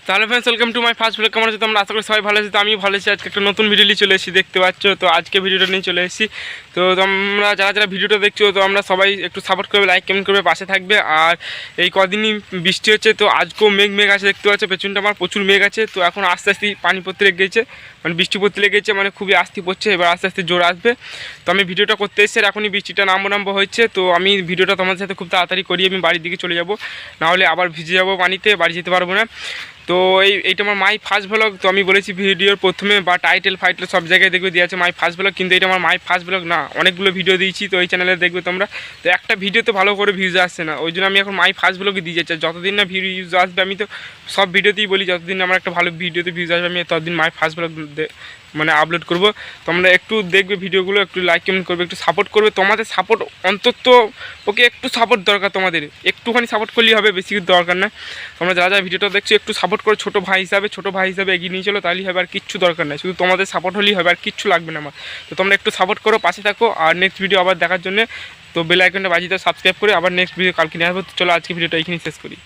তাহলে friends welcome to my first blog. কেমন আছে তোমরা? আশা করি সবাই ভালো আছে। তো আমি ভালো আছি। আজকে একটা নতুন ভিডিও নিয়ে চলে এসেছি, দেখতে পাচ্ছ। তো আজকে ভিডিওটা নিয়ে চলে এসেছি। তো তোমরা যারা যারা ভিডিওটা দেখছো, তো আমরা সবাই একটু সাপোর্ট করবে, লাইক কমেন্ট করবে, পাশে থাকবে। আর এই কদিনই বৃষ্টি হচ্ছে, তো আজকেও মেঘ আছে, দেখতে পাচ্ছ পেছনটা আমার প্রচুর মেঘ আছে। তো এখন আস্তে আস্তে পানি পড়তে লেগেছে, মানে বৃষ্টি পড়তে লেগেছে, মানে খুবই আস্তে পড়ছে। এবার আস্তে আস্তে জোর আসবে। তো আমি ভিডিওটা করতে এসেছি, এখনই বৃষ্টিটা নাম্ব হচ্ছে। তো আমি ভিডিওটা তোমাদের সাথে খুব তাড়াতাড়ি করি, আমি বাড়ির দিকে চলে যাব, নাহলে আবার ভিজে যাবো পানিতে, বাড়ি যেতে পারবো না। তো এইটা আমার মাই ফার্স্ট ব্লগ। তো আমি বলেছি ভিডিওর প্রথমে বা টাইটেল সব জায়গায় দেখবে দিয়ে আছে মাই ফার্স্ট ব্লগ, কিন্তু এটা আমার মাই ফার্স্ট ব্লগ না, অনেকগুলো ভিডিও দিয়েছি। তো এই চ্যানেলে দেখবে তোমরা। তো একটা ভিডিওতে ভালো করে ভিউজ আসছে না, ওই জন্য আমি এখন মাই ফার্স্ট ব্লগে দিয়ে যাচ্ছি। যতদিন না ভিউজ আসবে, আমি তো সব ভিডিওতেই বলি যতদিন আমার একটা ভালো ভিডিওতে ভিউজ আসবে, আমি ততদিন মাই ফার্স্ট ব্লগ মানে আপলোড করব। তোমরা একটু দেখবে ভিডিওগুলো, একটু লাইক কমেন্ট করবে, একটু সাপোর্ট করবে। তোমাদের সাপোর্ট অন্তত ওকে একটু সাপোর্ট দরকার, তোমাদের একটুখানি সাপোর্ট করলেই হবে, বেশি কিছু দরকার না। তোমরা যারা যারা ভিডিওটা দেখছো একটু সাপোর্ট করে ছোটো ভাই হিসাবে এগিয়ে নিয়ে চলো, তাহলেই হবে, আর কিচ্ছু দরকার নাই। শুধু তোমাদের সাপোর্ট হলেই হবে, আর কিচ্ছু লাগবে না আমার। তো তোমরা একটু সাপোর্ট করো, পাশে থাকো। আর নেক্সট ভিডিও আবার দেখার জন্য তো বেল আইকনটা বাজিয়ে দাও, সাবস্ক্রাইব করে। আবার নেক্সট ভিডিও কালকে নিয়ে আসবো। তো চলো আজকে ভিডিওটা এইখানেই শেষ করি।